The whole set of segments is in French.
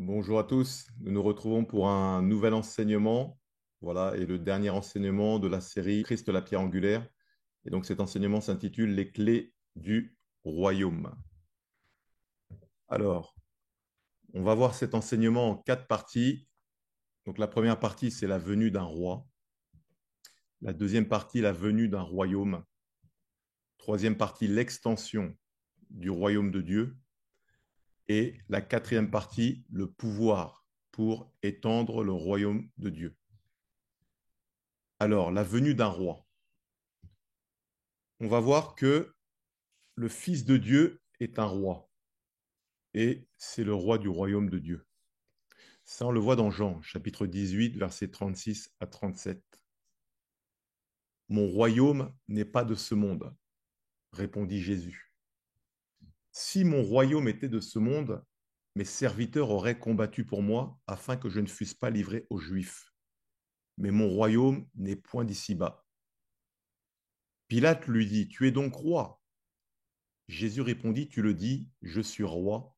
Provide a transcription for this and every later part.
Bonjour à tous, nous nous retrouvons pour un nouvel enseignement, voilà, et le dernier enseignement de la série Christ la pierre angulaire. Et donc cet enseignement s'intitule Les clés du royaume. Alors, on va voir cet enseignement en quatre parties. Donc la première partie, c'est la venue d'un roi. La deuxième partie, la venue d'un royaume. Troisième partie, l'extension du royaume de Dieu. Et la quatrième partie, le pouvoir pour étendre le royaume de Dieu. Alors, la venue d'un roi. On va voir que le Fils de Dieu est un roi et c'est le roi du royaume de Dieu. Ça, on le voit dans Jean, chapitre 18, versets 36 à 37. Mon royaume n'est pas de ce monde, répondit Jésus. Si mon royaume était de ce monde, mes serviteurs auraient combattu pour moi afin que je ne fusse pas livré aux Juifs. Mais mon royaume n'est point d'ici-bas. Pilate lui dit, tu es donc roi. Jésus répondit, tu le dis, je suis roi.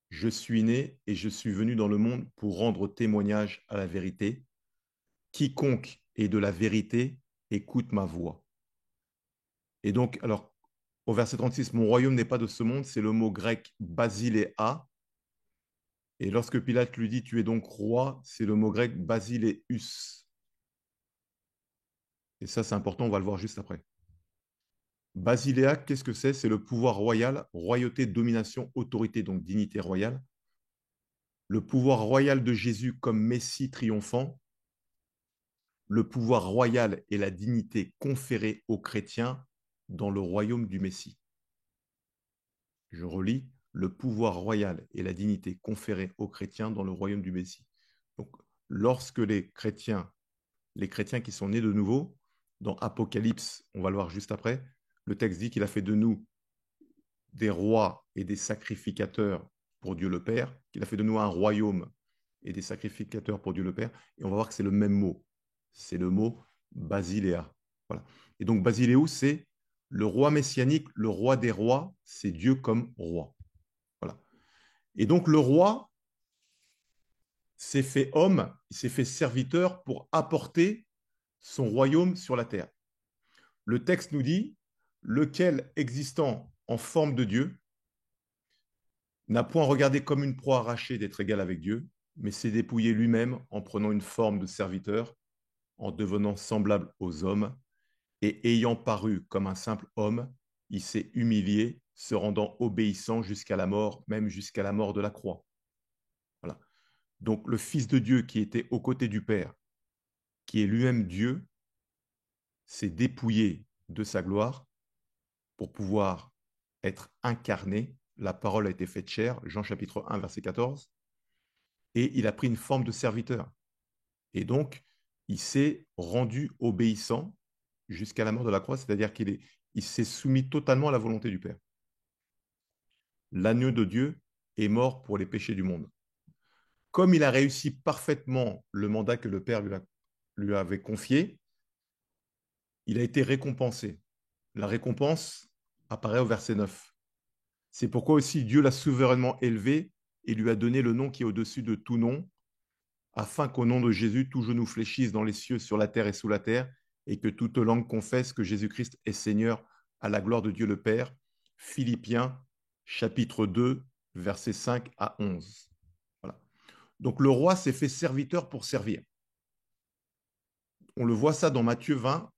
Je suis né et je suis venu dans le monde pour rendre témoignage à la vérité. Quiconque est de la vérité écoute ma voix. Et donc, alors, au verset 36, mon royaume n'est pas de ce monde, c'est le mot grec basiléa. Et lorsque Pilate lui dit, tu es donc roi, c'est le mot grec basileus. Et ça, c'est important, on va le voir juste après. Basiléa, qu'est-ce que c'est? C'est le pouvoir royal, royauté, domination, autorité, donc dignité royale. Le pouvoir royal de Jésus comme Messie triomphant, le pouvoir royal et la dignité conférée aux chrétiens dans le royaume du Messie. Je relis, le pouvoir royal et la dignité conférée aux chrétiens dans le royaume du Messie. Donc, lorsque les chrétiens qui sont nés de nouveau, dans Apocalypse, on va le voir juste après, le texte dit qu'il a fait de nous des rois et des sacrificateurs pour Dieu le Père, qu'il a fait de nous un royaume et des sacrificateurs pour Dieu le Père, et on va voir que c'est le même mot. C'est le mot Basiléa. Voilà. Et donc Basiléou, c'est le roi messianique, le roi des rois, c'est Dieu comme roi. Voilà. Et donc le roi s'est fait homme, il s'est fait serviteur pour apporter son royaume sur la terre. Le texte nous dit, lequel existant en forme de Dieu, n'a point regardé comme une proie arrachée d'être égal avec Dieu, mais s'est dépouillé lui-même en prenant une forme de serviteur, en devenant semblable aux hommes, et ayant paru comme un simple homme, il s'est humilié, se rendant obéissant jusqu'à la mort, même jusqu'à la mort de la croix. Voilà. Donc le Fils de Dieu qui était aux côtés du Père, qui est lui-même Dieu, s'est dépouillé de sa gloire pour pouvoir être incarné. La parole a été faite chair, Jean chapitre 1, verset 14, et il a pris une forme de serviteur. Et donc, il s'est rendu obéissant jusqu'à la mort de la croix, c'est-à-dire il s'est soumis totalement à la volonté du Père. L'agneau de Dieu est mort pour les péchés du monde. Comme il a réussi parfaitement le mandat que le Père lui avait confié, il a été récompensé. La récompense apparaît au verset 9. C'est pourquoi aussi Dieu l'a souverainement élevé et lui a donné le nom qui est au-dessus de tout nom, afin qu'au nom de Jésus, tout genou fléchisse dans les cieux, sur la terre et sous la terre, et que toute langue confesse que Jésus-Christ est Seigneur à la gloire de Dieu le Père. Philippiens, chapitre 2, versets 5 à 11. Voilà. Donc le roi s'est fait serviteur pour servir. On le voit ça dans Matthieu 20,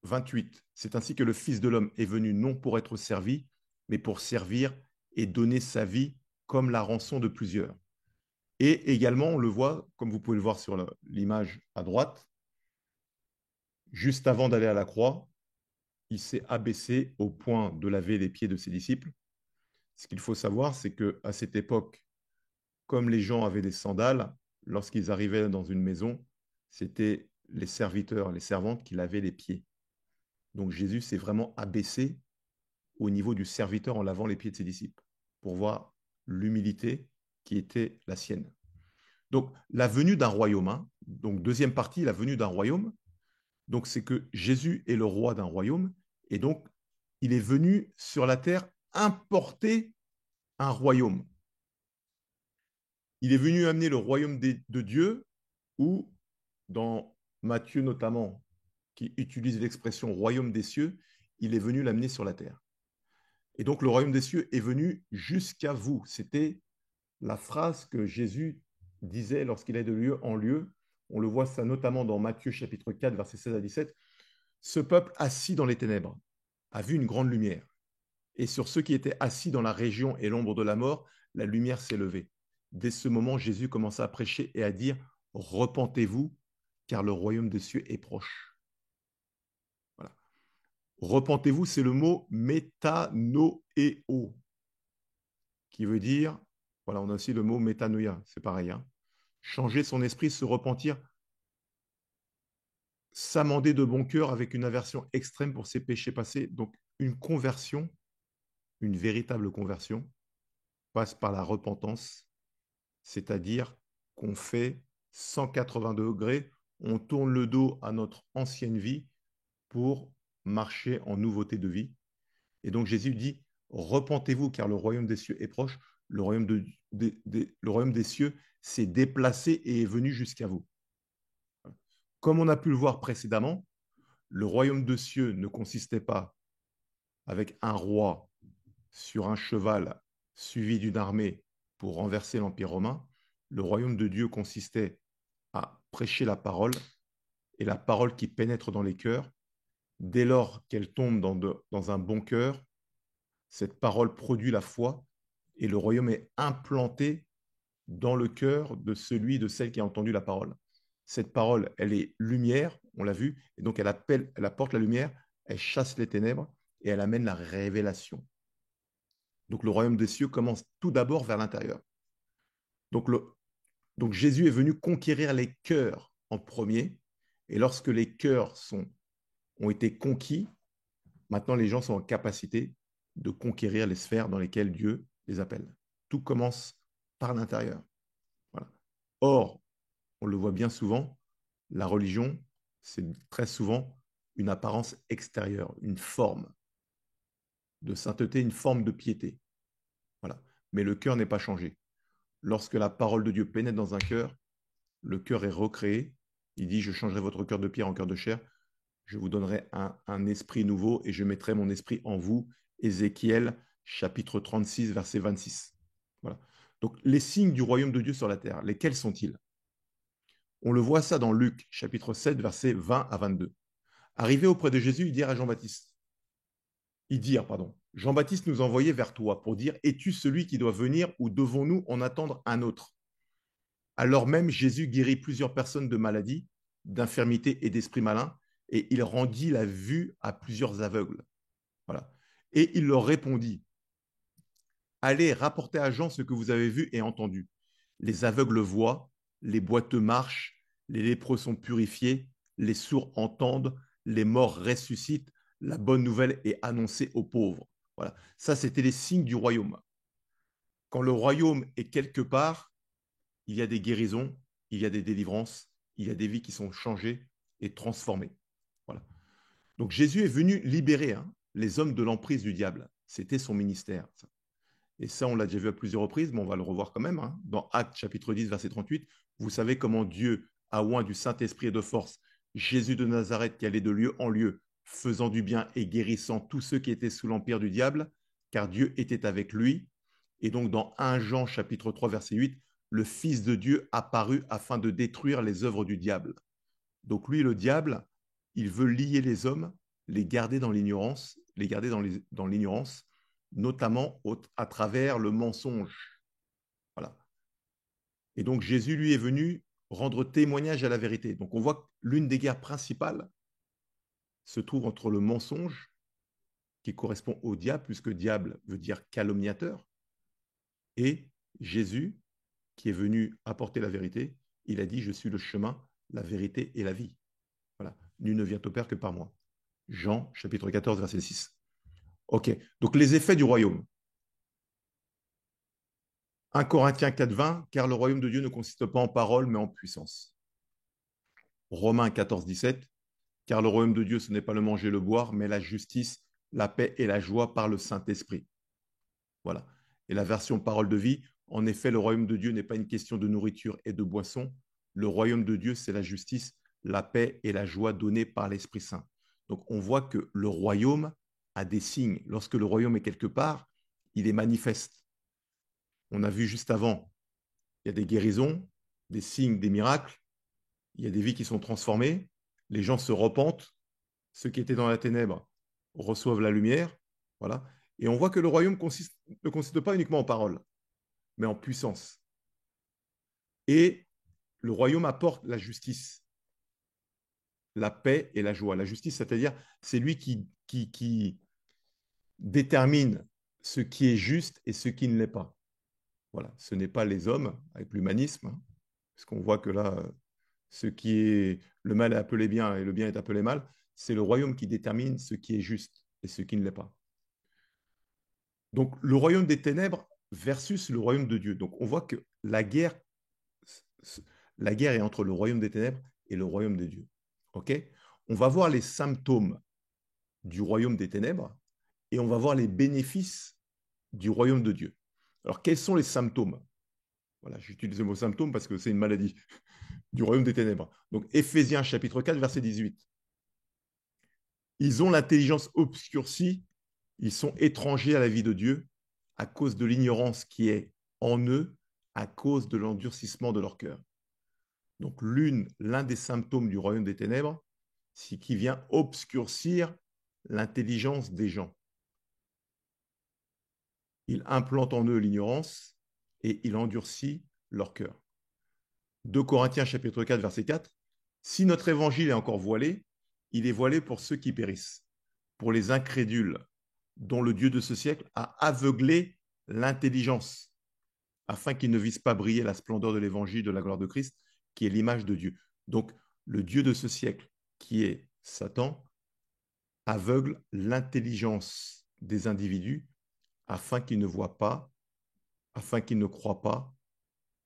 28. C'est ainsi que le Fils de l'homme est venu non pour être servi, mais pour servir et donner sa vie comme la rançon de plusieurs. Et également, on le voit, comme vous pouvez le voir sur l'image à droite, juste avant d'aller à la croix, il s'est abaissé au point de laver les pieds de ses disciples. Ce qu'il faut savoir, c'est qu'à cette époque, comme les gens avaient des sandales, lorsqu'ils arrivaient dans une maison, c'était les serviteurs, les servantes qui lavaient les pieds. Donc Jésus s'est vraiment abaissé au niveau du serviteur en lavant les pieds de ses disciples, pour voir l'humilité qui était la sienne. Donc la venue d'un royaume, hein, donc deuxième partie, la venue d'un royaume, donc c'est que Jésus est le roi d'un royaume, et donc il est venu sur la terre importer un royaume. il est venu amener le royaume de Dieu, ou dans Matthieu notamment, qui utilise l'expression royaume des cieux, il est venu l'amener sur la terre. Et donc le royaume des cieux est venu jusqu'à vous. C'était la phrase que Jésus disait lorsqu'il est de lieu en lieu. On le voit ça notamment dans Matthieu chapitre 4, versets 16 à 17. Ce peuple assis dans les ténèbres a vu une grande lumière. Et sur ceux qui étaient assis dans la région et l'ombre de la mort, la lumière s'est levée. Dès ce moment, Jésus commença à prêcher et à dire, repentez-vous, car le royaume des cieux est proche. Voilà. Repentez-vous, c'est le mot métanoéo, qui veut dire, voilà, on a aussi le mot métanoïa, c'est pareil, hein, changer son esprit, se repentir, s'amender de bon cœur avec une aversion extrême pour ses péchés passés. Donc, une conversion, une véritable conversion, passe par la repentance, c'est-à-dire qu'on fait 180 degrés, on tourne le dos à notre ancienne vie pour marcher en nouveauté de vie. Et donc Jésus dit, repentez-vous car le royaume des cieux est proche, le royaume des cieux s'est déplacé et est venu jusqu'à vous. Comme on a pu le voir précédemment, le royaume des cieux ne consistait pas avec un roi sur un cheval suivi d'une armée pour renverser l'Empire romain. Le royaume de Dieu consistait à prêcher la parole, et la parole qui pénètre dans les cœurs, dès lors qu'elle tombe dans un bon cœur, cette parole produit la foi et le royaume est implanté dans le cœur de celui, de celle qui a entendu la parole. Cette parole, elle est lumière, on l'a vu, et donc elle apporte la lumière, elle chasse les ténèbres et elle amène la révélation. Donc le royaume des cieux commence tout d'abord vers l'intérieur. Donc, donc Jésus est venu conquérir les cœurs en premier, et lorsque les cœurs ont été conquis, maintenant les gens sont en capacité de conquérir les sphères dans lesquelles Dieu les appelle. Tout commence par l'intérieur. Voilà. Or, on le voit bien souvent, la religion, c'est très souvent une apparence extérieure, une forme de sainteté, une forme de piété. Voilà. Mais le cœur n'est pas changé. Lorsque la parole de Dieu pénètre dans un cœur, le cœur est recréé. Il dit, je changerai votre cœur de pierre en cœur de chair. Je vous donnerai un esprit nouveau et je mettrai mon esprit en vous. Ézéchiel, chapitre 36, verset 26. Voilà. Donc, les signes du royaume de Dieu sur la terre, lesquels sont-ils? On le voit ça dans Luc, chapitre 7, versets 20 à 22. Arrivé auprès de Jésus, ils dirent à Jean-Baptiste, Jean-Baptiste nous envoyait vers toi pour dire, es-tu celui qui doit venir ou devons-nous en attendre un autre? Alors même, Jésus guérit plusieurs personnes de maladies, d'infirmités et d'esprits malins, et il rendit la vue à plusieurs aveugles. Voilà. Et il leur répondit, allez, rapportez à Jean ce que vous avez vu et entendu. Les aveugles voient, les boiteux marchent, les lépreux sont purifiés, les sourds entendent, les morts ressuscitent, la bonne nouvelle est annoncée aux pauvres. Voilà. Ça, c'était les signes du royaume. Quand le royaume est quelque part, il y a des guérisons, il y a des délivrances, il y a des vies qui sont changées et transformées. Voilà. Donc Jésus est venu libérer les hommes de l'emprise du diable. C'était son ministère. Ça. Et ça, on l'a déjà vu à plusieurs reprises, mais on va le revoir quand même. Dans Actes chapitre 10, verset 38, vous savez comment Dieu a oint du Saint-Esprit et de force Jésus de Nazareth qui allait de lieu en lieu, faisant du bien et guérissant tous ceux qui étaient sous l'empire du diable, car Dieu était avec lui. Et donc dans 1 Jean chapitre 3, verset 8, le Fils de Dieu apparut afin de détruire les œuvres du diable. Donc lui, le diable, il veut lier les hommes, les garder dans l'ignorance, les garder dans l'ignorance, notamment à travers le mensonge. Voilà. Et donc Jésus, lui, est venu rendre témoignage à la vérité. Donc on voit que l'une des guerres principales se trouve entre le mensonge, qui correspond au diable, puisque diable veut dire calomniateur, et Jésus, qui est venu apporter la vérité. Il a dit, je suis le chemin, la vérité et la vie. Voilà. Nul ne vient au Père que par moi. Jean, chapitre 14, verset 6. OK. Donc, les effets du royaume. 1 Corinthiens 4, 20, car le royaume de Dieu ne consiste pas en parole, mais en puissance. Romains 14, 17, car le royaume de Dieu, ce n'est pas le manger et le boire, mais la justice, la paix et la joie par le Saint-Esprit. Voilà. Et la version parole de vie, en effet, le royaume de Dieu n'est pas une question de nourriture et de boisson. Le royaume de Dieu, c'est la justice, la paix et la joie donnée par l'Esprit Saint. Donc on voit que le royaume a des signes. Lorsque le royaume est quelque part, il est manifeste. On a vu juste avant, il y a des guérisons, des signes, des miracles, il y a des vies qui sont transformées, les gens se repentent, ceux qui étaient dans la ténèbre reçoivent la lumière, voilà. Et on voit que le royaume ne consiste pas uniquement en paroles, mais en puissance. Et le royaume apporte la justice, la paix et la joie. La justice, c'est-à-dire, c'est lui qui détermine ce qui est juste et ce qui ne l'est pas. Voilà, ce n'est pas les hommes avec l'humanisme, hein, parce qu'on voit que là, ce qui est le mal est appelé bien et le bien est appelé mal. C'est le royaume qui détermine ce qui est juste et ce qui ne l'est pas. Donc, le royaume des ténèbres versus le royaume de Dieu. Donc, on voit que la guerre est entre le royaume des ténèbres et le royaume de Dieu. OK? On va voir les symptômes du royaume des ténèbres et on va voir les bénéfices du royaume de Dieu. Alors, quels sont les symptômes? Voilà, j'utilise le mot symptôme parce que c'est une maladie du royaume des ténèbres. Donc, Éphésiens chapitre 4, verset 18. Ils ont l'intelligence obscurcie, ils sont étrangers à la vie de Dieu à cause de l'ignorance qui est en eux, à cause de l'endurcissement de leur cœur. Donc l'un des symptômes du royaume des ténèbres, c'est qu'il vient obscurcir l'intelligence des gens. Il implante en eux l'ignorance et il endurcit leur cœur. 2 Corinthiens chapitre 4, verset 4. Si notre évangile est encore voilé, il est voilé pour ceux qui périssent, pour les incrédules, dont le Dieu de ce siècle a aveuglé l'intelligence, afin qu'ils ne visent pas briller la splendeur de l'évangile de la gloire de Christ, qui est l'image de Dieu. Donc, le Dieu de ce siècle, qui est Satan, aveugle l'intelligence des individus afin qu'ils ne voient pas, afin qu'ils ne croient pas,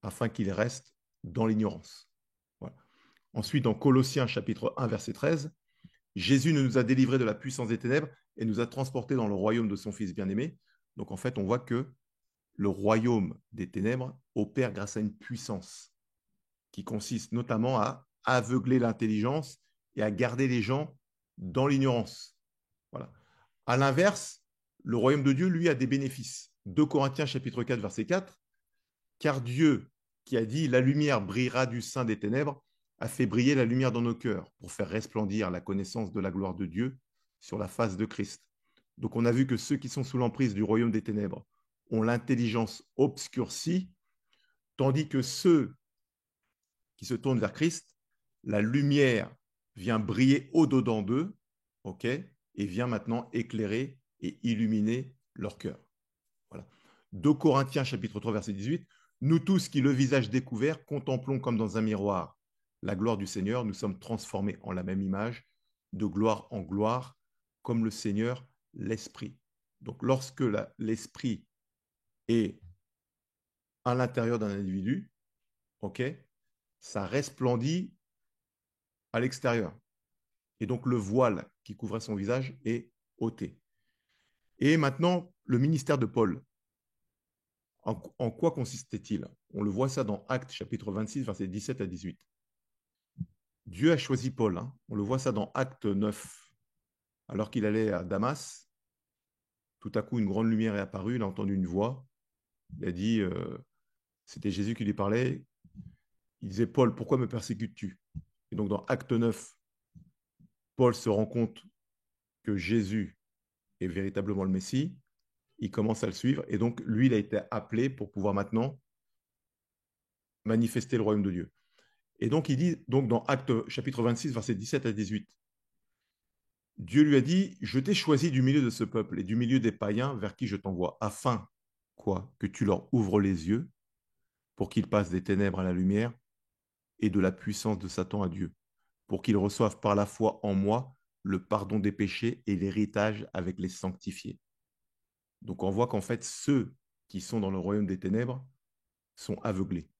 afin qu'ils restent dans l'ignorance. Voilà. Ensuite, dans Colossiens chapitre 1, verset 13, Jésus nous a délivrés de la puissance des ténèbres et nous a transportés dans le royaume de son Fils bien-aimé. Donc en fait, on voit que le royaume des ténèbres opère grâce à une puissance qui consiste notamment à aveugler l'intelligence et à garder les gens dans l'ignorance. Voilà. À l'inverse, le royaume de Dieu, lui, a des bénéfices. 2 Corinthiens chapitre 4, verset 4, car Dieu, qui a dit la lumière brillera du sein des ténèbres, a fait briller la lumière dans nos cœurs pour faire resplendir la connaissance de la gloire de Dieu sur la face de Christ. Donc on a vu que ceux qui sont sous l'emprise du royaume des ténèbres ont l'intelligence obscurcie, tandis que ceux qui se tournent vers Christ, la lumière vient briller au-dedans d'eux, ok, et vient maintenant éclairer et illuminer leur cœur. Voilà. 2 Corinthiens chapitre 3 verset 18, nous tous qui le visage découvert contemplons comme dans un miroir la gloire du Seigneur, nous sommes transformés en la même image, de gloire en gloire, comme le Seigneur l'Esprit. Donc lorsque l'Esprit est à l'intérieur d'un individu, ok, ça resplendit à l'extérieur. Et donc le voile qui couvrait son visage est ôté. Et maintenant, le ministère de Paul, en quoi consistait-il? On le voit ça dans Actes chapitre 26, versets 17 à 18. Dieu a choisi Paul, hein. On le voit ça dans Acte 9. Alors qu'il allait à Damas, tout à coup une grande lumière est apparue, il a entendu une voix, il a dit, c'était Jésus qui lui parlait, il disait, Paul, pourquoi me persécutes-tu? Et donc dans Acte 9, Paul se rend compte que Jésus est véritablement le Messie, il commence à le suivre, et donc lui, il a été appelé pour pouvoir maintenant manifester le royaume de Dieu. Et donc il dit, donc dans Acte chapitre 26, versets 17 à 18, Dieu lui a dit, je t'ai choisi du milieu de ce peuple et du milieu des païens vers qui je t'envoie, afin, quoi, que tu leur ouvres les yeux pour qu'ils passent des ténèbres à la lumière et de la puissance de Satan à Dieu, pour qu'ils reçoivent par la foi en moi le pardon des péchés et l'héritage avec les sanctifiés. Donc on voit qu'en fait, ceux qui sont dans le royaume des ténèbres sont aveuglés.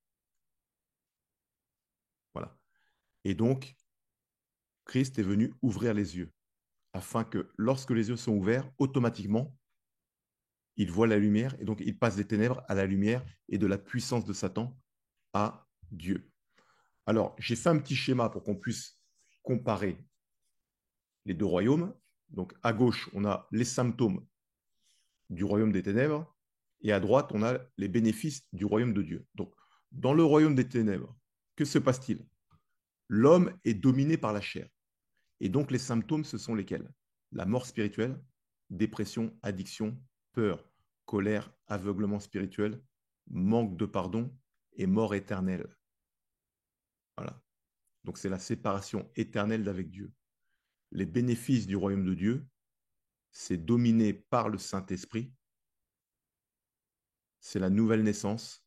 Voilà. Et donc, Christ est venu ouvrir les yeux, afin que lorsque les yeux sont ouverts, automatiquement, il voit la lumière, et donc il passe des ténèbres à la lumière et de la puissance de Satan à Dieu. Alors, j'ai fait un petit schéma pour qu'on puisse comparer les deux royaumes. Donc, à gauche, on a les symptômes du royaume des ténèbres, et à droite, on a les bénéfices du royaume de Dieu. Donc, dans le royaume des ténèbres, que se passe-t-il? L'homme est dominé par la chair. Et donc, les symptômes, ce sont lesquels? La mort spirituelle, dépression, addiction, peur, colère, aveuglement spirituel, manque de pardon et mort éternelle. Voilà. Donc, c'est la séparation éternelle d'avec Dieu. Les bénéfices du royaume de Dieu, c'est dominé par le Saint-Esprit. C'est la nouvelle naissance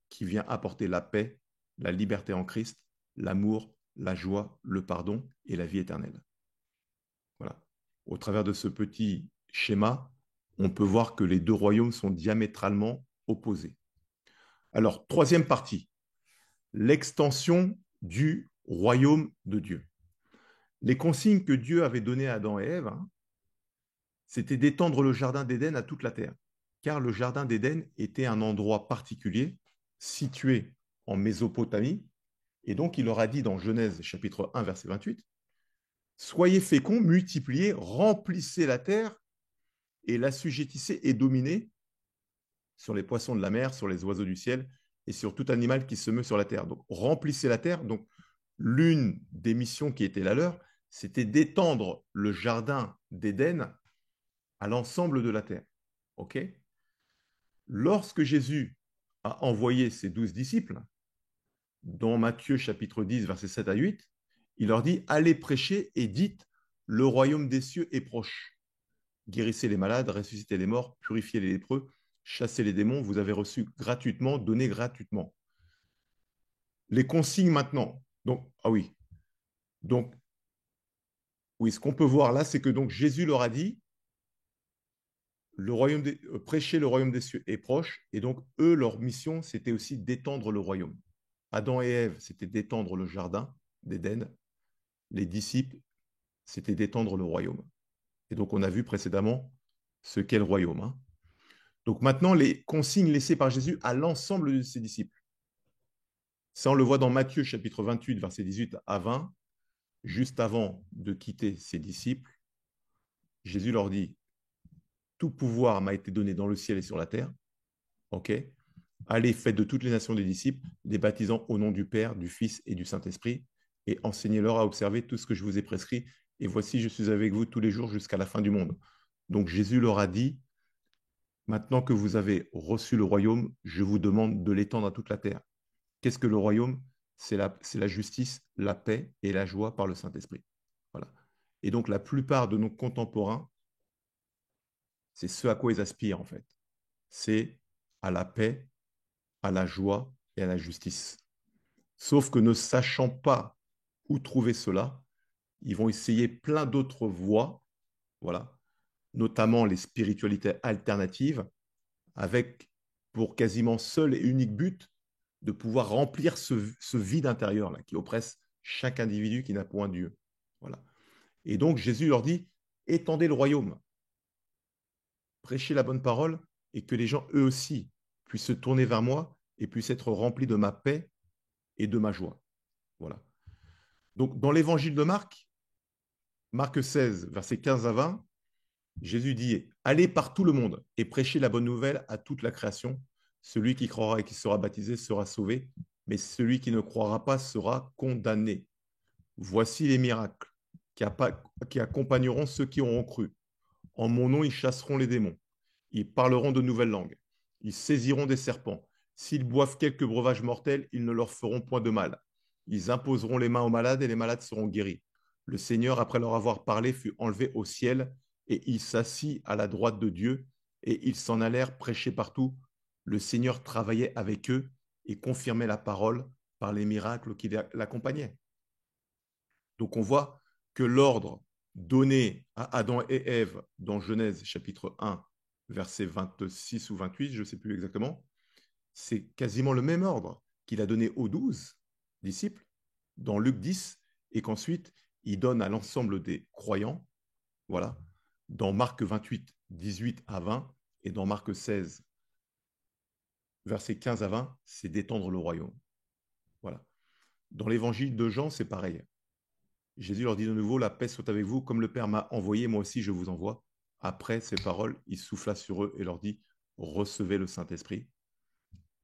qui vient apporter la paix, la liberté en Christ, l'amour, la joie, le pardon et la vie éternelle. Voilà. Au travers de ce petit schéma, on peut voir que les deux royaumes sont diamétralement opposés. Alors, troisième partie, l'extension du royaume de Dieu. Les consignes que Dieu avait données à Adam et Ève, c'était d'étendre le jardin d'Éden à toute la terre, car le jardin d'Éden était un endroit particulier, situé en Mésopotamie, et donc il leur a dit dans Genèse chapitre 1, verset 28, « Soyez féconds, multipliez, remplissez la terre et l'assujettissez et dominez sur les poissons de la mer, sur les oiseaux du ciel et sur tout animal qui se meut sur la terre. » Donc remplissez la terre. Donc l'une des missions qui était la leur, c'était d'étendre le jardin d'Éden à l'ensemble de la terre. OK? Lorsque Jésus a envoyé ses 12 disciples, dans Matthieu chapitre 10, versets 7 à 8, il leur dit, allez prêcher et dites, le royaume des cieux est proche. Guérissez les malades, ressuscitez les morts, purifiez les lépreux, chassez les démons, vous avez reçu gratuitement, donnez gratuitement. Les consignes maintenant. Donc, ah oui. Donc, oui, ce qu'on peut voir là, c'est que donc Jésus leur a dit, prêcher le royaume des cieux est proche, et donc eux, leur mission, c'était aussi d'étendre le royaume. Adam et Ève, c'était d'étendre le jardin d'Éden. Les disciples, c'était d'étendre le royaume. Et donc, on a vu précédemment ce qu'est le royaume. Hein. Donc maintenant, les consignes laissées par Jésus à l'ensemble de ses disciples. Ça, on le voit dans Matthieu chapitre 28, versets 18 à 20. Juste avant de quitter ses disciples, Jésus leur dit, tout pouvoir m'a été donné dans le ciel et sur la terre. OK? Allez, faites de toutes les nations des disciples, les baptisant au nom du Père, du Fils et du Saint-Esprit, et enseignez-leur à observer tout ce que je vous ai prescrit. Et voici, je suis avec vous tous les jours jusqu'à la fin du monde. Donc Jésus leur a dit, maintenant que vous avez reçu le royaume, je vous demande de l'étendre à toute la terre. Qu'est-ce que le royaume? C'est la justice, la paix et la joie par le Saint-Esprit. Voilà. Et donc la plupart de nos contemporains, c'est ce à quoi ils aspirent en fait. C'est à la paix, à la joie et à la justice. Sauf que ne sachant pas où trouver cela, ils vont essayer plein d'autres voies, voilà, notamment les spiritualités alternatives, avec pour quasiment seul et unique but de pouvoir remplir ce vide intérieur-là qui oppresse chaque individu qui n'a point Dieu. Voilà. Et donc Jésus leur dit, étendez le royaume, prêchez la bonne parole et que les gens, eux aussi, puissent se tourner vers moi et puissent être remplis de ma paix et de ma joie. Voilà. Donc, dans l'évangile de Marc, Marc 16, versets 15 à 20, Jésus dit, allez par tout le monde et prêchez la bonne nouvelle à toute la création. Celui qui croira et qui sera baptisé sera sauvé, mais celui qui ne croira pas sera condamné. Voici les miracles qui accompagneront ceux qui auront cru. En mon nom, ils chasseront les démons. Ils parleront de nouvelles langues. Ils saisiront des serpents. S'ils boivent quelques breuvages mortels, ils ne leur feront point de mal. Ils imposeront les mains aux malades et les malades seront guéris. Le Seigneur, après leur avoir parlé, fut enlevé au ciel et il s'assit à la droite de Dieu et ils s'en allèrent prêcher partout. Le Seigneur travaillait avec eux et confirmait la parole par les miracles qui l'accompagnaient. Donc on voit que l'ordre donné à Adam et Ève dans Genèse chapitre 1, verset 26 ou 28, je ne sais plus exactement, c'est quasiment le même ordre qu'il a donné aux 12 disciples dans Luc 10 et qu'ensuite il donne à l'ensemble des croyants, voilà, dans Marc 28, 18 à 20 Et dans Marc 16, versets 15 à 20, c'est d'étendre le royaume. Voilà. Dans l'évangile de Jean, c'est pareil. Jésus leur dit de nouveau, la paix soit avec vous, comme le Père m'a envoyé, moi aussi je vous envoie. Après ces paroles, il souffla sur eux et leur dit, recevez le Saint-Esprit.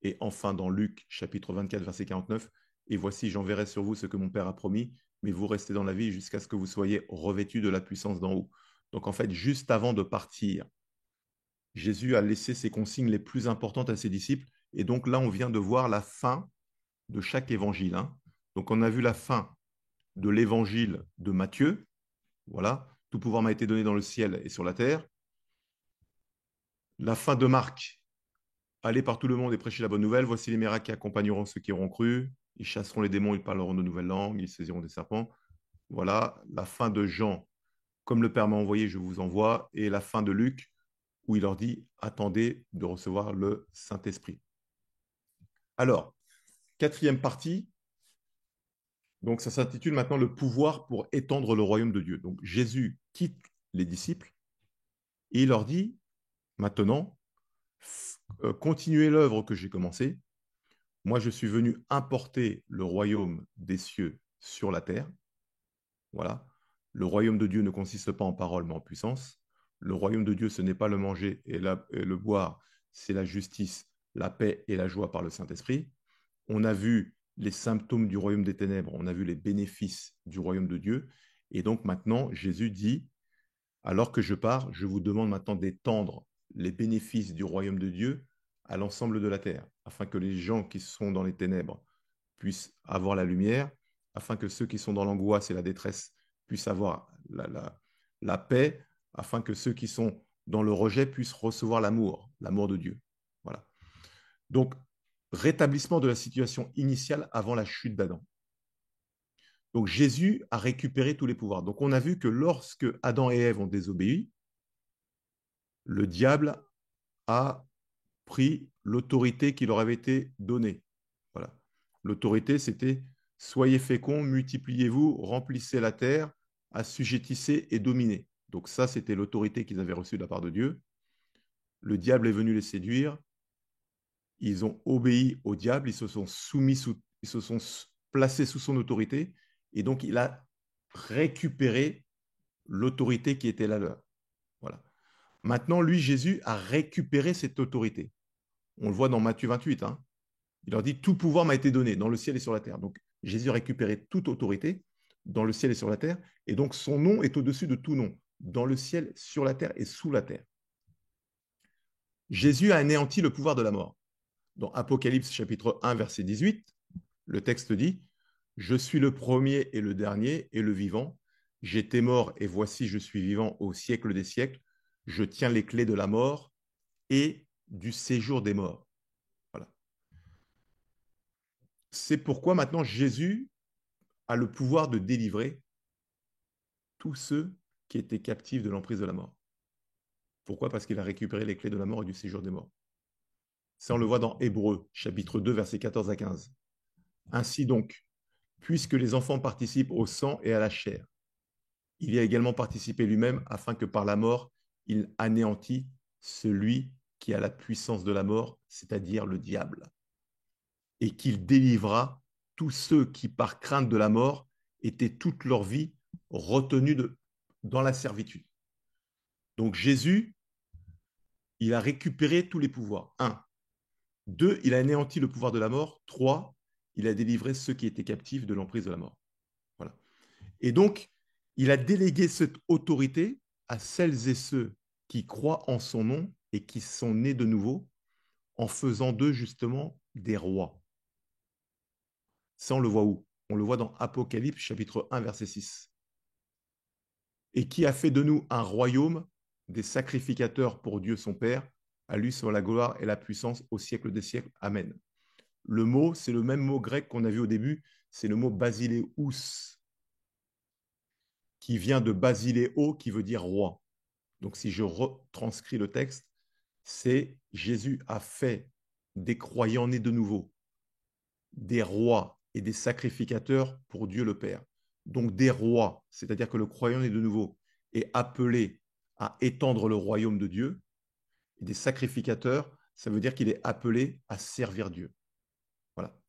Et enfin, dans Luc, chapitre 24, verset 49, et voici, j'enverrai sur vous ce que mon Père a promis, mais vous restez dans la vie jusqu'à ce que vous soyez revêtus de la puissance d'en haut. Donc en fait, juste avant de partir, Jésus a laissé ses consignes les plus importantes à ses disciples. Et donc là, on vient de voir la fin de chaque évangile, hein. Donc on a vu la fin de l'évangile de Matthieu. Voilà, tout pouvoir m'a été donné dans le ciel et sur la terre. La fin de Marc, allez par tout le monde et prêchez la bonne nouvelle. Voici les miracles qui accompagneront ceux qui auront cru. Ils chasseront les démons, ils parleront de nouvelles langues, ils saisiront des serpents. Voilà, la fin de Jean, comme le Père m'a envoyé, je vous envoie. Et la fin de Luc, où il leur dit, attendez de recevoir le Saint-Esprit. Alors, quatrième partie, donc ça s'intitule maintenant le pouvoir pour étendre le royaume de Dieu. Donc Jésus quitte les disciples et il leur dit, maintenant, continuez l'œuvre que j'ai commencée. Moi, je suis venu importer le royaume des cieux sur la terre. Voilà. Le royaume de Dieu ne consiste pas en parole, mais en puissance. Le royaume de Dieu, ce n'est pas le manger et le boire, c'est la justice, la paix et la joie par le Saint-Esprit. On a vu les symptômes du royaume des ténèbres, on a vu les bénéfices du royaume de Dieu. Et donc maintenant, Jésus dit, alors que je pars, je vous demande maintenant d'étendre les bénéfices du royaume de Dieu à l'ensemble de la terre, afin que les gens qui sont dans les ténèbres puissent avoir la lumière, afin que ceux qui sont dans l'angoisse et la détresse puissent avoir la paix, afin que ceux qui sont dans le rejet puissent recevoir l'amour de Dieu. Voilà. Donc, rétablissement de la situation initiale avant la chute d'Adam. Donc, Jésus a récupéré tous les pouvoirs. Donc, on a vu que lorsque Adam et Ève ont désobéi, le diable a pris l'autorité qui leur avait été donnée. Voilà. L'autorité, c'était soyez féconds, multipliez-vous, remplissez la terre, assujettissez et dominez. Donc ça, c'était l'autorité qu'ils avaient reçue de la part de Dieu. Le diable est venu les séduire. Ils ont obéi au diable, ils se sont ils se sont placés sous son autorité. Et donc, il a récupéré l'autorité qui était la leur. Voilà. Maintenant, lui, Jésus, a récupéré cette autorité. On le voit dans Matthieu 28. Hein. Il leur dit, tout pouvoir m'a été donné dans le ciel et sur la terre. Donc, Jésus a récupéré toute autorité dans le ciel et sur la terre. Et donc, son nom est au-dessus de tout nom, dans le ciel, sur la terre et sous la terre. Jésus a anéanti le pouvoir de la mort. Dans Apocalypse chapitre 1, verset 18, le texte dit, je suis le premier et le dernier et le vivant. J'étais mort et voici je suis vivant au siècle des siècles. Je tiens les clés de la mort et du séjour des morts. Voilà. C'est pourquoi maintenant Jésus a le pouvoir de délivrer tous ceux qui étaient captifs de l'emprise de la mort. Pourquoi? Parce qu'il a récupéré les clés de la mort et du séjour des morts. Ça, on le voit dans Hébreux, chapitre 2, versets 14 à 15. Ainsi donc, puisque les enfants participent au sang et à la chair, il y a également participé lui-même afin que par la mort, il anéantit celui qui a la puissance de la mort, c'est-à-dire le diable, et qu'il délivra tous ceux qui, par crainte de la mort, étaient toute leur vie retenus dans la servitude. Donc Jésus, il a récupéré tous les pouvoirs. Un. Deux, il a anéanti le pouvoir de la mort. Trois, il a délivré ceux qui étaient captifs de l'emprise de la mort. Voilà. Et donc, il a délégué cette autorité à celles et ceux qui croient en son nom et qui sont nés de nouveau, en faisant d'eux justement des rois. Ça, on le voit où? On le voit dans Apocalypse chapitre 1, verset 6. Et qui a fait de nous un royaume des sacrificateurs pour Dieu son Père, à lui soit la gloire et la puissance au siècle des siècles. Amen. Le mot, c'est le même mot grec qu'on a vu au début, c'est le mot basileus, qui vient de basiléo, qui veut dire roi. Donc si je retranscris le texte, c'est Jésus a fait des croyants nés de nouveau, des rois et des sacrificateurs pour Dieu le Père. Donc des rois, c'est-à-dire que le croyant né de nouveau est appelé à étendre le royaume de Dieu, et des sacrificateurs, ça veut dire qu'il est appelé à servir Dieu. Voilà.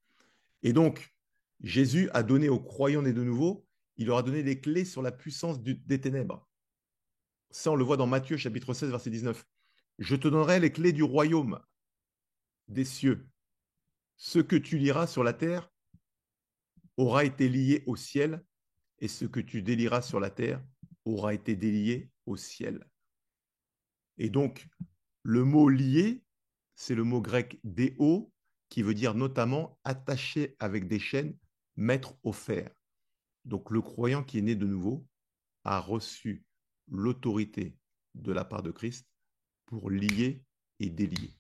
Et donc, Jésus a donné aux croyants nés de nouveau, il leur a donné les clés sur la puissance des ténèbres. Ça, on le voit dans Matthieu chapitre 16, verset 19. Je te donnerai les clés du royaume des cieux. Ce que tu liras sur la terre aura été lié au ciel, et ce que tu délieras sur la terre aura été délié au ciel. Et donc, le mot lié, c'est le mot grec déo, qui veut dire notamment attaché avec des chaînes, mettre au fer. Donc, le croyant qui est né de nouveau a reçu l'autorité de la part de Christ pour lier et délier.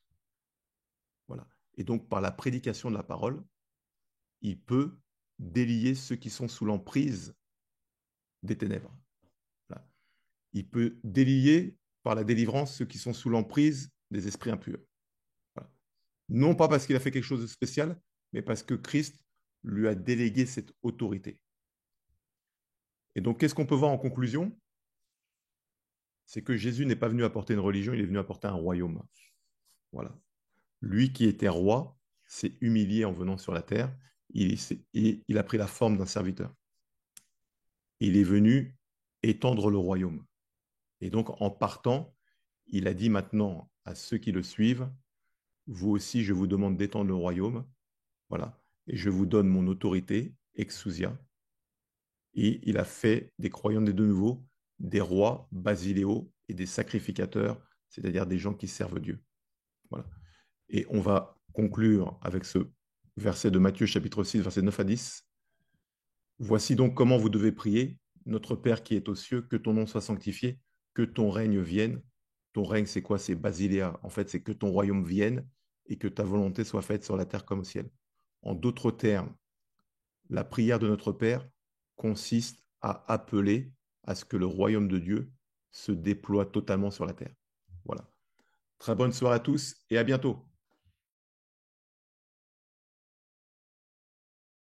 Voilà. Et donc, par la prédication de la parole, il peut délier ceux qui sont sous l'emprise des ténèbres. Voilà. Il peut délier par la délivrance ceux qui sont sous l'emprise des esprits impurs. Voilà. Non pas parce qu'il a fait quelque chose de spécial, mais parce que Christ lui a délégué cette autorité. Et donc, qu'est-ce qu'on peut voir en conclusion? C'est que Jésus n'est pas venu apporter une religion, il est venu apporter un royaume. Voilà. Lui qui était roi s'est humilié en venant sur la terre. Il a pris la forme d'un serviteur. Il est venu étendre le royaume. Et donc, en partant, il a dit maintenant à ceux qui le suivent, vous aussi, je vous demande d'étendre le royaume. Voilà. Et je vous donne mon autorité, exousia. Et il a fait des croyants des de nouveau des rois basiléaux et des sacrificateurs, c'est-à-dire des gens qui servent Dieu. Voilà. Et on va conclure avec ce verset de Matthieu chapitre 6, versets 9 à 10. Voici donc comment vous devez prier. Notre Père qui est aux cieux, que ton nom soit sanctifié, que ton règne vienne. Ton règne, c'est quoi? C'est Basiléa. En fait, c'est que ton royaume vienne et que ta volonté soit faite sur la terre comme au ciel. En d'autres termes, la prière de notre Père consiste à appeler à ce que le royaume de Dieu se déploie totalement sur la terre. Voilà. Très bonne soirée à tous et à bientôt.